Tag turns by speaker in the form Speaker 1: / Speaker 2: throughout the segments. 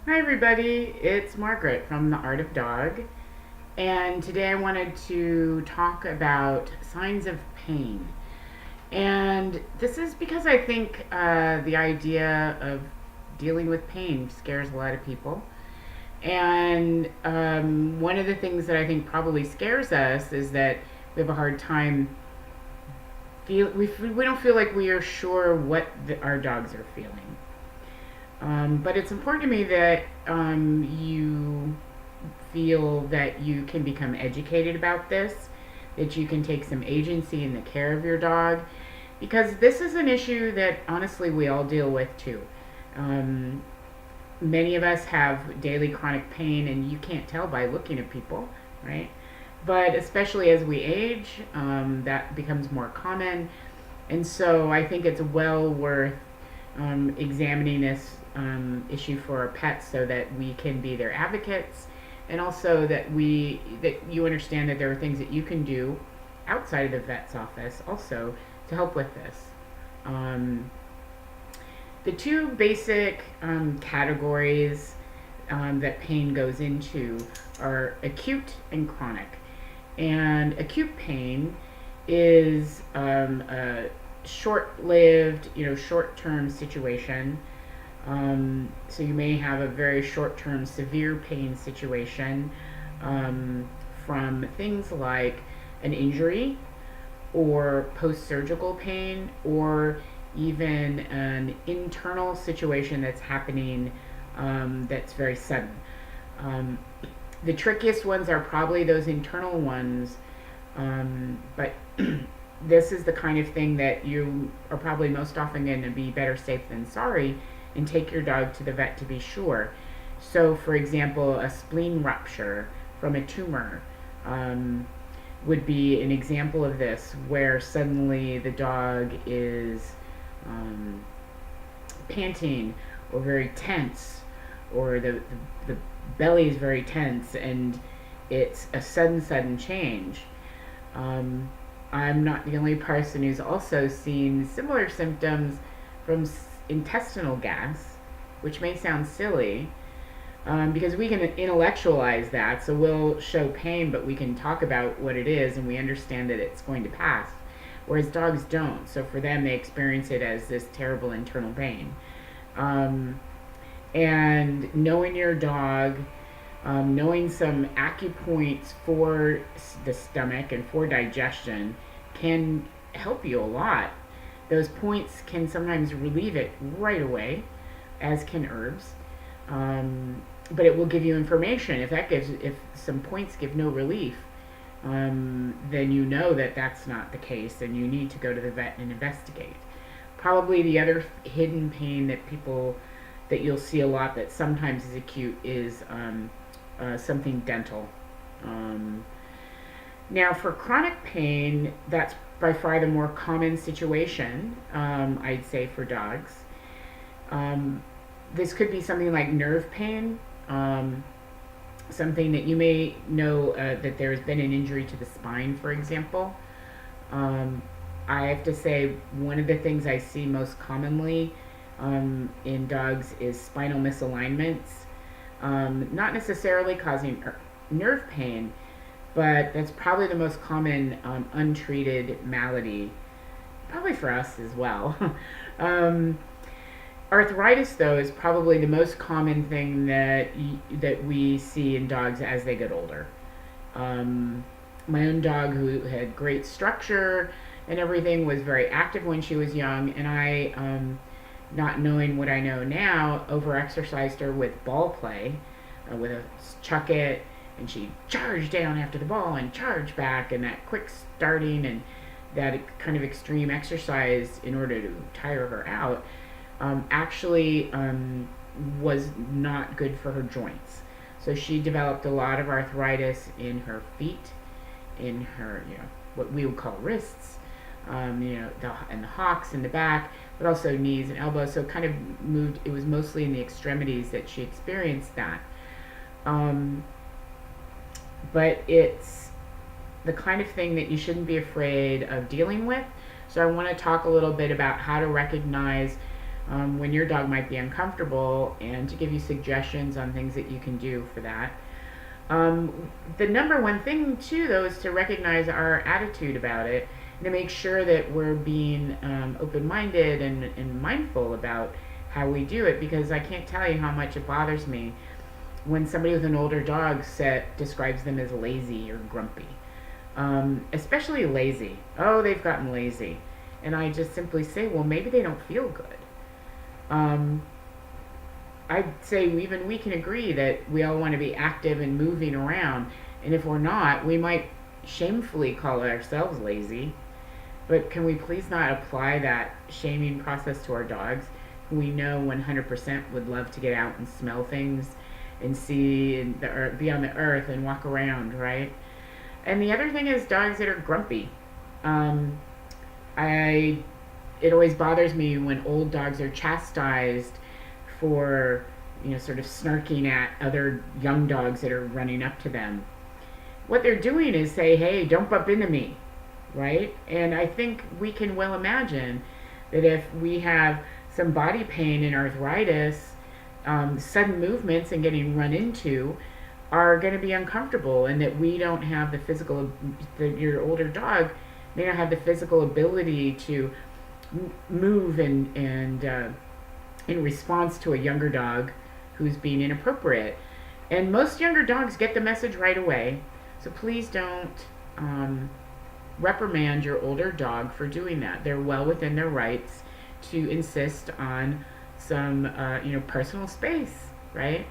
Speaker 1: Hi everybody, it's Margaret from The Art of Dog, and today I wanted to talk about signs of pain. And this is because I think the idea of dealing with pain scares a lot of people. And one of the things that I think probably scares us is that we have a hard time we don't feel like we are sure what our dogs are feeling. But it's important to me that you feel that you can become educated about this, that you can take some agency in the care of your dog, because this is an issue that honestly we all deal with too. Um, Many of us have daily chronic pain, and you can't tell by looking at people, right? But especially as we age, that becomes more common. And so I think it's well worth examining this issue for our pets so that we can be their advocates, and also that you understand that there are things that you can do outside of the vet's office also to help with this. Um, the two basic categories that pain goes into are acute and chronic. And acute pain is a short-lived, short-term situation. So you may have a very short-term severe pain situation from things like an injury or post-surgical pain, or even an internal situation that's happening that's very sudden. Um, the trickiest ones are probably those internal ones, but this is the kind of thing that you are probably most often going to be better safe than sorry and take your dog to the vet to be sure. So, for example, a spleen rupture from a tumor would be an example of this, where suddenly the dog is panting or very tense, or the belly is very tense, and it's a sudden change. I'm not the only person who's also seen similar symptoms from intestinal gas, which may sound silly, because we can intellectualize that. So we'll show pain, but we can talk about what it is, and we understand that it's going to pass. Whereas dogs don't. So for them, they experience it as this terrible internal pain. And knowing your dog, knowing some acupoints for the stomach and for digestion can help you a lot. Those points can sometimes relieve it right away, as can herbs. But it will give you information. If some points give no relief, then you know that that's not the case, and you need to go to the vet and investigate. Probably the other hidden pain that you'll see a lot that sometimes is acute is something dental. Now, for chronic pain, that's by far the more common situation, I'd say, for dogs. This could be something like nerve pain, something that you may know that there's been an injury to the spine, for example. I have to say, one of the things I see most commonly in dogs is spinal misalignments, not necessarily causing nerve pain, but that's probably the most common untreated malady, probably for us as well. Arthritis, though, is probably the most common thing that we see in dogs as they get older. My own dog, who had great structure and everything, was very active when she was young, and I, not knowing what I know now, overexercised her with ball play, with a chuck it, and she charged down after the ball and charged back, and that quick starting and that kind of extreme exercise in order to tire her out actually was not good for her joints. So she developed a lot of arthritis in her feet, in her, what we would call wrists, and the hocks in the back, but also knees and elbows. So it kind of moved. It was mostly in the extremities that she experienced that. But it's the kind of thing that you shouldn't be afraid of dealing with. So I want to talk a little bit about how to recognize when your dog might be uncomfortable, and to give you suggestions on things that you can do for that. The number one thing too, though, is to recognize our attitude about it and to make sure that we're being open-minded and mindful about how we do it, because I can't tell you how much it bothers me when somebody with an older dog describes them as lazy or grumpy. Especially lazy. Oh, they've gotten lazy. And I just simply say, well, maybe they don't feel good. I'd say even we can agree that we all want to be active and moving around. And if we're not, we might shamefully call ourselves lazy. But can we please not apply that shaming process to our dogs, who we know 100% would love to get out and smell things and see and be on the earth and walk around, right? And the other thing is dogs that are grumpy. Um, it always bothers me when old dogs are chastised for, sort of snarking at other young dogs that are running up to them. What they're doing is say, hey, don't bump into me, right? And I think we can well imagine that if we have some body pain and arthritis, sudden movements and getting run into are going to be uncomfortable, and that we don't have the physical, your older dog may not have the physical ability to move and in response to a younger dog who's being inappropriate. And most younger dogs get the message right away. So please don't reprimand your older dog for doing that. They're well within their rights to insist on some, personal space, right?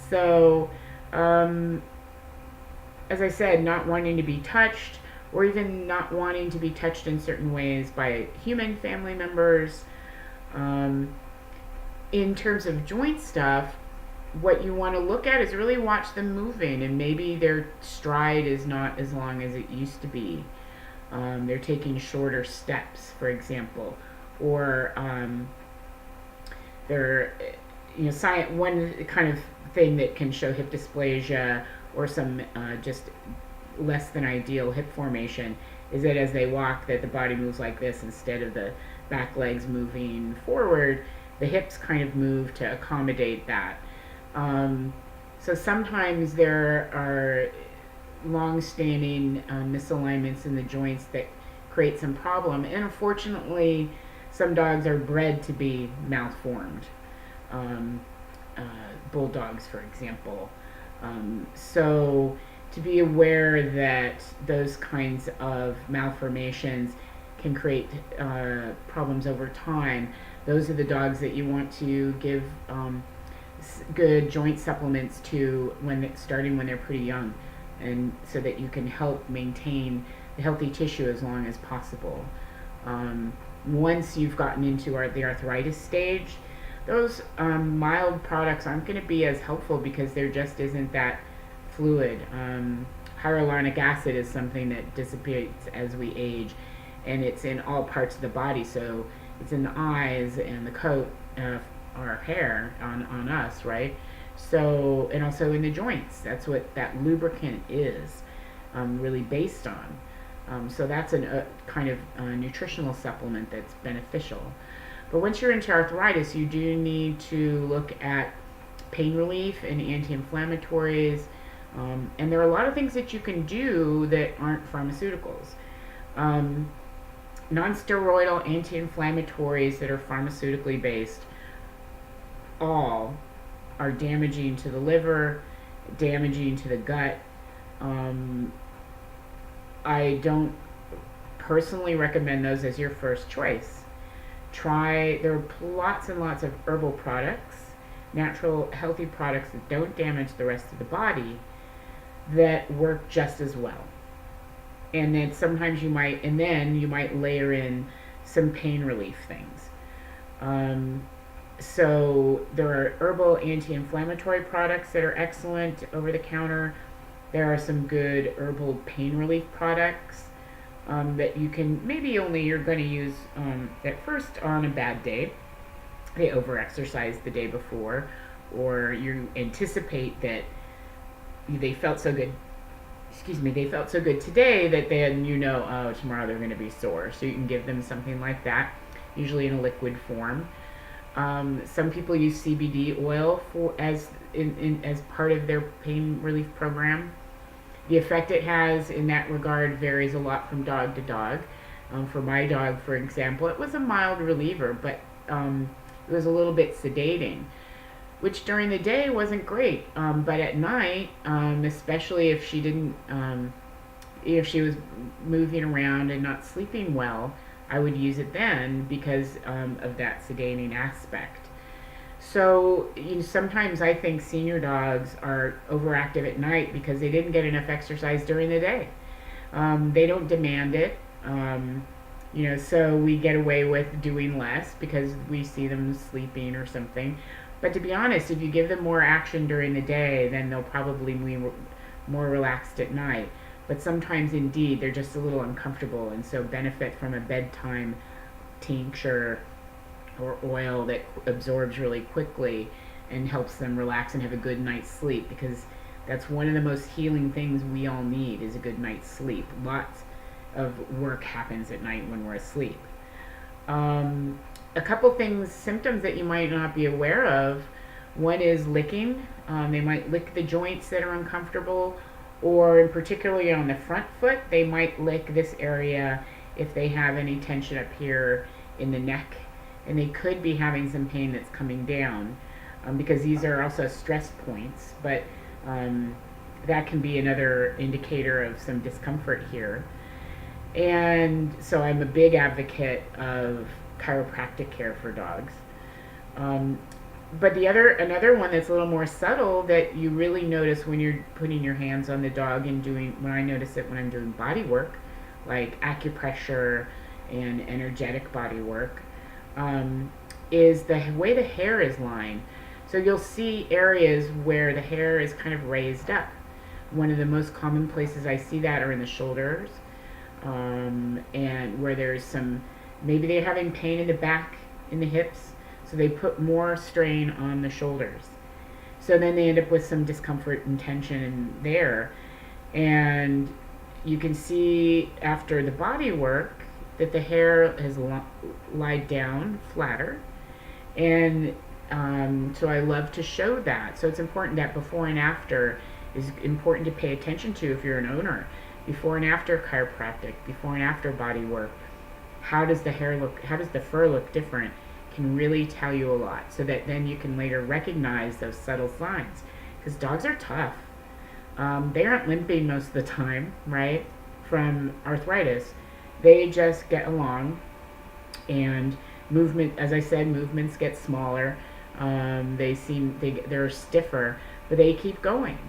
Speaker 1: So, as I said, not wanting to be touched, or even not wanting to be touched in certain ways by human family members. In terms of joint stuff, what you want to look at is really watch them moving, and maybe their stride is not as long as it used to be. They're taking shorter steps, for example, or they're, one kind of thing that can show hip dysplasia or some just less than ideal hip formation is that as they walk, that the body moves like this instead of the back legs moving forward. The hips kind of move to accommodate that. So sometimes there are long-standing misalignments in the joints that create some problem, and unfortunately some dogs are bred to be malformed. Bulldogs, for example. So to be aware that those kinds of malformations can create problems over time. Those are the dogs that you want to give good joint supplements to starting when they're pretty young, and so that you can help maintain the healthy tissue as long as possible. Once you've gotten into the arthritis stage, those mild products aren't going to be as helpful because there just isn't that fluid. Hyaluronic acid is something that dissipates as we age, and it's in all parts of the body. So it's in the eyes and the coat, our hair on us, right? So, and also in the joints. That's what that lubricant is really based on. So that's a kind of nutritional supplement that's beneficial. But once you're into arthritis, you do need to look at pain relief and anti-inflammatories. And there are a lot of things that you can do that aren't pharmaceuticals. Non-steroidal anti-inflammatories that are pharmaceutically based all are damaging to the liver, damaging to the gut. I don't personally recommend those as your first choice. There are lots and lots of herbal products, natural healthy products that don't damage the rest of the body, that work just as well. And then sometimes you might layer in some pain relief things. So there are herbal anti-inflammatory products that are excellent over the counter. There are some good herbal pain relief products that you can, maybe only you're going to use at first on a bad day. They over-exercised the day before, or you anticipate that they felt so good today that then tomorrow they're going to be sore. So you can give them something like that, usually in a liquid form. Some people use CBD oil for as part of their pain relief program. The effect it has in that regard varies a lot from dog to dog. For my dog, for example, it was a mild reliever, but it was a little bit sedating, which during the day wasn't great. But at night, especially if she was moving around and not sleeping well, I would use it then because of that sedating aspect. So sometimes I think senior dogs are overactive at night because they didn't get enough exercise during the day. They don't demand it. So we get away with doing less because we see them sleeping or something. But to be honest, if you give them more action during the day, then they'll probably be more relaxed at night. But sometimes, indeed, they're just a little uncomfortable and so benefit from a bedtime tincture or oil that absorbs really quickly and helps them relax and have a good night's sleep, because that's one of the most healing things we all need is a good night's sleep. Lots of work happens at night when we're asleep. A couple things, symptoms that you might not be aware of. One is licking. They might lick the joints that are uncomfortable, or particularly on the front foot, they might lick this area if they have any tension up here in the neck, and they could be having some pain that's coming down, because these are also stress points, but that can be another indicator of some discomfort here. And so I'm a big advocate of chiropractic care for dogs. But another one that's a little more subtle that you really notice when you're putting your hands on the dog and when I notice it when I'm doing body work, like acupressure and energetic body work, is the way the hair is lined. So you'll see areas where the hair is kind of raised up. One of the most common places I see that are in the shoulders, and where there's maybe they're having pain in the back, in the hips, so they put more strain on the shoulders. So then they end up with some discomfort and tension there. And you can see after the body work that the hair has lied down flatter. And so I love to show that. So it's important that before and after is important to pay attention to if you're an owner. Before and after chiropractic, before and after body work. How does the hair look? How does the fur look different? Can really tell you a lot, so that then you can later recognize those subtle signs. Because dogs are tough. They aren't limping most of the time, right? From arthritis. They just get along, and movement, as I said, movements get smaller. They're stiffer, but they keep going.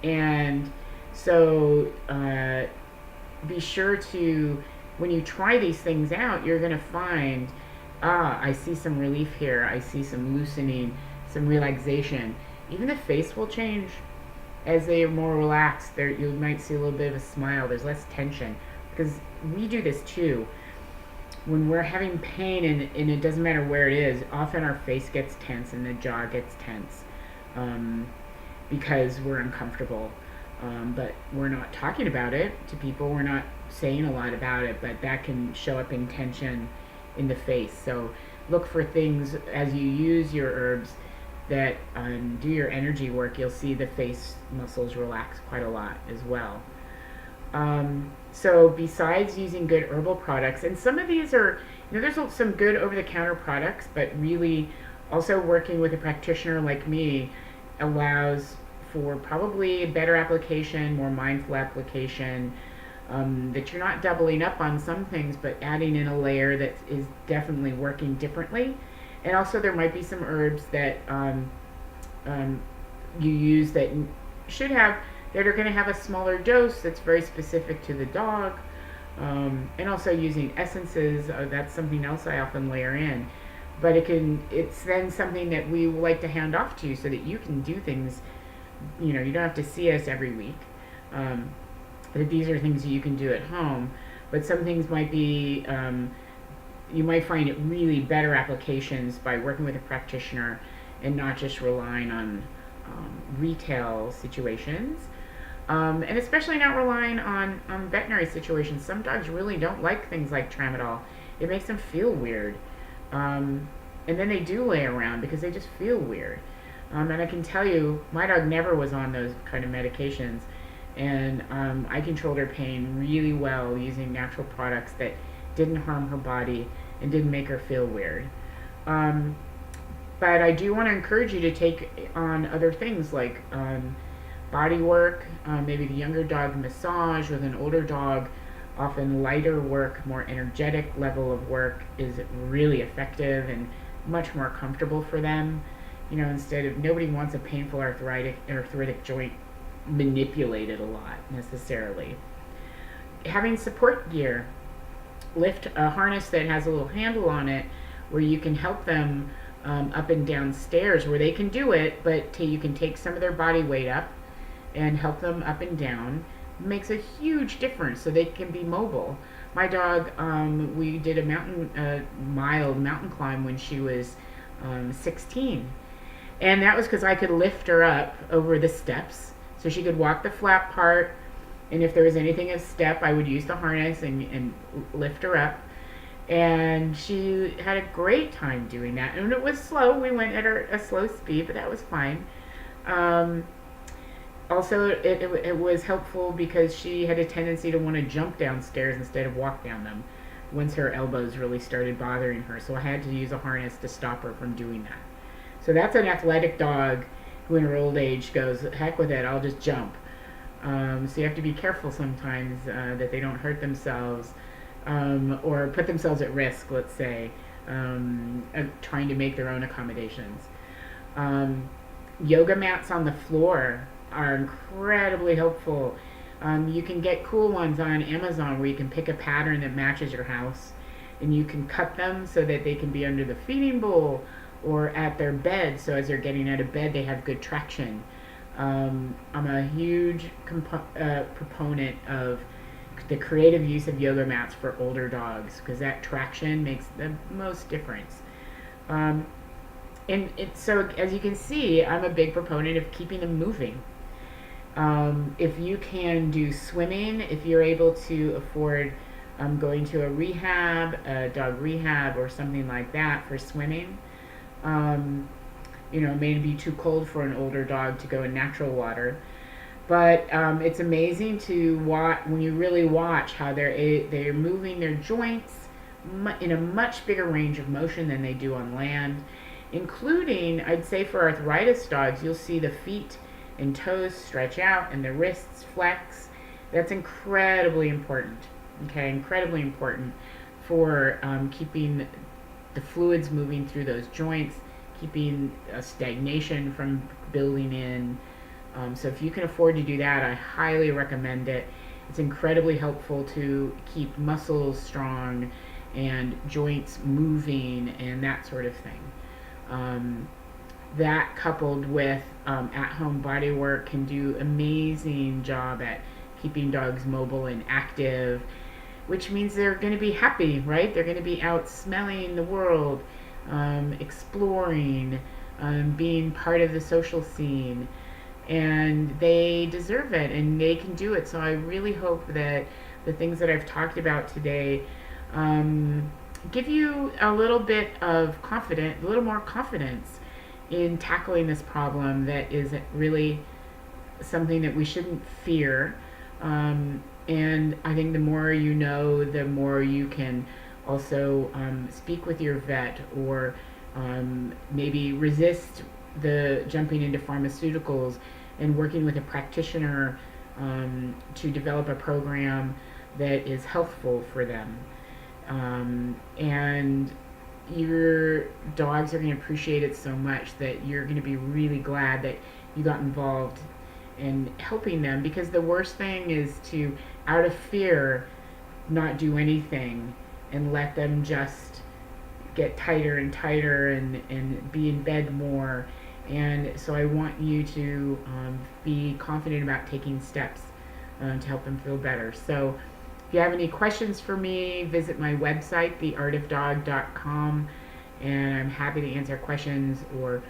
Speaker 1: And so be sure to, when you try these things out, you're going to find, I see some relief here, I see some loosening, some relaxation. Even the face will change as they are more relaxed. You might see a little bit of a smile. There's less tension, because we do this too. When we're having pain, and it doesn't matter where it is, often our face gets tense and the jaw gets tense, because we're uncomfortable. But we're not talking about it to people. We're not saying a lot about it, but that can show up in tension in the face. So look for things as you use your herbs that do your energy work. You'll see the face muscles relax quite a lot as well. So besides using good herbal products, and some of these are, there's some good over-the-counter products, but really also working with a practitioner like me allows for probably better application, more mindful application, that you're not doubling up on some things, but adding in a layer that is definitely working differently. And also there might be some herbs that you use that are going to have a smaller dose that's very specific to the dog. And also using essences, that's something else I often layer in. But it's then something that we like to hand off to you so that you can do things. You don't have to see us every week. That these are things that you can do at home. But some things might be, you might find it really better applications by working with a practitioner and not just relying on retail situations. And especially not relying on veterinary situations. Some dogs really don't like things like tramadol. It makes them feel weird. and then they do lay around because they just feel weird. And I can tell you, my dog never was on those kind of medications, and I controlled her pain really well using natural products that didn't harm her body and didn't make her feel weird. Um, but I do want to encourage you to take on other things like body work, maybe the younger dog massage. With an older dog, often lighter work, more energetic level of work is really effective and much more comfortable for them. You know, instead of, nobody wants a painful arthritic joint manipulated a lot necessarily. Having support gear, lift a harness that has a little handle on it where you can help them up and down stairs where they can do it, but you can take some of their body weight up and help them up and down. It makes a huge difference so they can be mobile. My dog, we did a mild mountain climb when she was 16. And that was because I could lift her up over the steps so she could walk the flat part. And if there was anything a step, I would use the harness and lift her up. And she had a great time doing that. And it was slow. We went at a slow speed, but that was fine. Also, it was helpful because she had a tendency to want to jump downstairs instead of walk down them once her elbows really started bothering her. So I had to use a harness to stop her from doing that. So that's an athletic dog who in her old age goes, heck with it, I'll just jump. So you have to be careful sometimes that they don't hurt themselves or put themselves at risk, let's say, trying to make their own accommodations. Yoga mats on the floor are incredibly helpful. You can get cool ones on Amazon where you can pick a pattern that matches your house, and you can cut them so that they can be under the feeding bowl or at their bed, so as they're getting out of bed they have good traction. I'm a huge proponent of the creative use of yoga mats for older dogs because that traction makes the most difference. So as you can see, I'm a big proponent of keeping them moving. If you can do swimming, if you're able to afford going to a dog rehab or something like that for swimming, it may be too cold for an older dog to go in natural water. But it's amazing to watch when you really watch how they're moving their joints in a much bigger range of motion than they do on land, including, I'd say for arthritis dogs, you'll see the feet and toes stretch out and the wrists flex. That's incredibly important. Okay, incredibly important for keeping the fluids moving through those joints, keeping a stagnation from building in. So if you can afford to do that, I highly recommend it. It's incredibly helpful to keep muscles strong and joints moving and that sort of thing. That coupled with at-home body work can do amazing job at keeping dogs mobile and active, which means they're going to be happy, right? They're going to be out smelling the world, exploring, being part of the social scene, and they deserve it and they can do it. So I really hope that the things that I've talked about today give you a little bit of confidence, a little more confidence in tackling this problem that is really something that we shouldn't fear. And I think the more you know, the more you can also speak with your vet or maybe resist the jumping into pharmaceuticals and working with a practitioner to develop a program that is healthful for them. And your dogs are going to appreciate it so much that you're going to be really glad that you got involved in helping them, because the worst thing is to, out of fear, not do anything and let them just get tighter and tighter and be in bed more. And so I want you to be confident about taking steps to help them feel better. So if you have any questions for me, visit my website, theartofdog.com, and I'm happy to answer questions or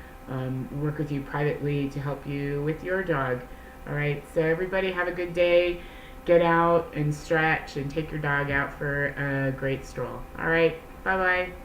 Speaker 1: work with you privately to help you with your dog. All right, so everybody have a good day. Get out and stretch and take your dog out for a great stroll. All right, bye-bye.